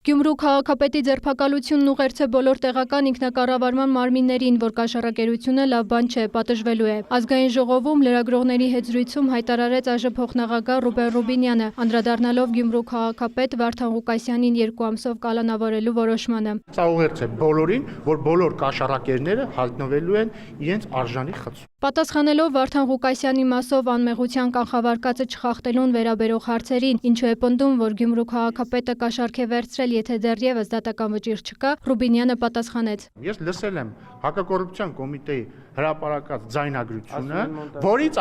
Գյումրու քաղաքապետի ձերբակալությունն ուղերձ է բոլոր տեղական ինքնակառավարման մարմիններին, որ կաշառակերությունը լավ բան չէ, պատժվելու է։ Ազգային ժողովում լրագրողների հետ զրույցում հայտարարեց ԱԺ փոխնախագահ Ռուբեն Ռուբինյանը, անդրադառնալով Գյումրու քաղաքապետ Վարդան Ղուկասյանին 2 ամսով կալանավորելու որոշմանը։ Սա ուղերձ է բոլորին, որ բոլոր կաշառակերները հայտնվելու են իրենց արժանի խցում։ Պատասխանելով Վարդան Ղուկասյանի մասով անմեղության կանխավարկածը չխախտելուն վերաբերող հարցերին, ինչու է պնդում, որ Գյումրու քաղաքապետը կաշառք է վերցրել, եթե դեռևս դատական վճիռ չկա, Ռուբինյանը պատասխանեց. Ես լսել եմ հակակոռուպցիոն կոմիտեի հրապարակած ձայնագրությունը, որից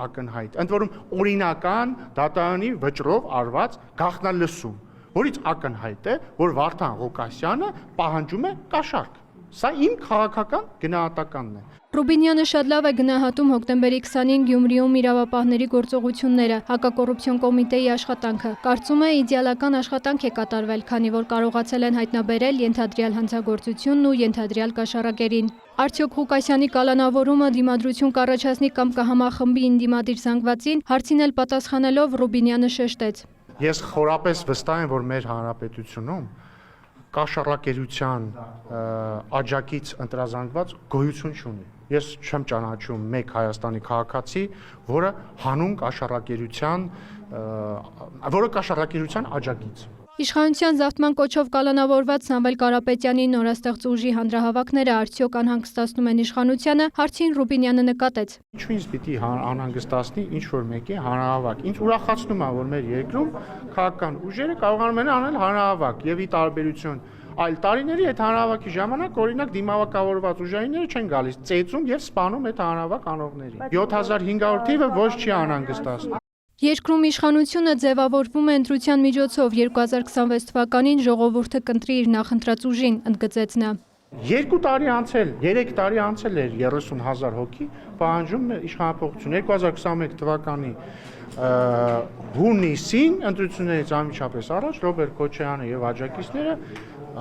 ակնհայտ, ընդ որում օրինական դատարանի վճռով արված գաղտնալսում, որից ակնհայտ է, որ Վարդան Ղուկասյանը պահանջում է կաշառք։ Սա իմ քաղաքական գնահատականն է։ Ռուբինյանը շատ լավ է գնահատում հոկտեմբերի 20-ին Գյումրիում իրավապահների գործողությունները, հակակոռուպցիոն կոմիտեի աշխատանքը։ Կարծում է իդեալական աշխատանք է կատարվել, քանի որ կարողացել են հայտնաբերել ենթադրյալ հանցագործությունն ու ենթադրյալ կաշառակերին։ Արդյոք Ղուկասյանի կալանավորումը դիմադրություն կառաջացնի կամ կհամախմբի ընդդիմադիր զանգվածին, հարցին էլ պատասխանելով Ռուբինյանը շեշտեց. Ես խորապես վստահ եմ, որ մեր հանրապետությունում կաշառակերության աջակից ընտրազանգված գոյություն չունի։ Ես չեմ ճանաչում մեկ Հայաստանի քաղաքացի, որը հանուն կաշառակերության աջակից։ Իշխանության զավթման կոչով կալանավորված Սամվել Կարապետյանի նորաստեղծ ուժի հանրահավաքները արդյոք անհանգստացնում են իշխանությանը, հարցին Ռուբինյանը նկատեց. Ինչու ինձ պիտի անհանգստացնի ինչ-որ մեկի հանրահավաք։ Ինձ ուրախացնում է, որ մեր երկրում քաղաքական ուժերը կարողանում են անել հանրահավաք եւ ի տարբերություն այլ տարիների այդ հանրահավաքի ժամանակ օրինակ դիմավորված ուժայինները չեն գալիս, ծեծում եւ սպանում այդ հանրահավաք անողներին։ 7500 թիվը ոչ չի անհանգստացնում։ Երկրում իշխանությունը ձևավորվում է ընտրության միջոցով 2026 թվականին ժողովուրդը կընտրի իր նախընտրած ուժին, ընդգծեց նա։ 2 տարի անցել, 3 տարի անցել էր 30,000 հոգի պահանջում է իշխանապողություն 2021 թվականի հունիսին ընտրություններից անմիջապես առաջ Ռոբերտ Քոչարյանը եւ աջակիցները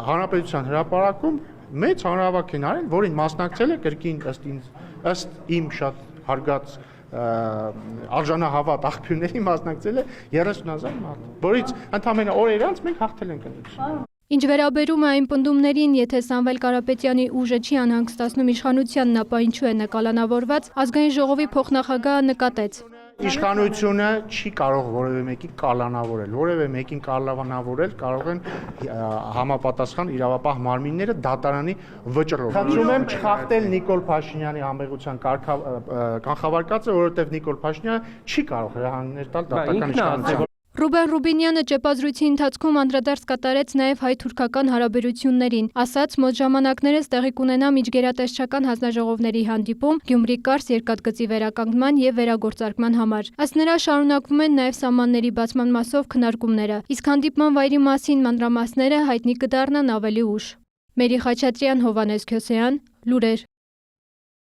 հանրապետության հրապարակում մեծ հանրահավաք են արել, որին մասնակցել է կրկին ըստ իմ շատ հարգած արժանահավատ աղբյուրների մասնակցել է 30,000 մարդ, որից ընդամենը օրեր անց մենք հաղթել ենք ընտրությունները։ Ինչ վերաբերում է այն պնդումներին, եթե Սամվել Կարապետյանի ուժը չի անհանգստացնում իշխանությանն, ապա ինչու է նա կալանավորված, ազգային ժողովի փոխնախագահը նկատեց. Իշխանությունը չի կարող որևէ մեկին կալանավորել, որևէ մեկին կալանավորել կարող են համապատասխան իրավապահ մարմինները դատարանի վճռով։ Խնդրում եմ չխախտել Նիկոլ Փաշինյանի անմեղության կանխավարկածը, որովհետև Նիկոլ Փաշինյանը չի կարող հրահանգներ տալ դատական իշխանության։ Ռուբեն Ռուբինյանը ճեպազրույցի ընթացքում անդրադարձ կատարեց նաև հայ-թուրքական հարաբերություններին, ասաց մոտ ժամանակներս տեղի կունենա միջգերատեսչական հանձնաժողովների հանդիպում Գյումրի կարս երկաթգծի վերականգնման եւ վերագործարկման համար։ Ըստ նրա շարունակվում են նաև սահմանների բացման մասով քննարկումները, իսկ հանդիպման վայրի մասին մանրամասները հայտնի կդառնան ավելի ուշ։ Մերի Խաչատրյան, Հովհաննես Քյոսեյան, լուրեր։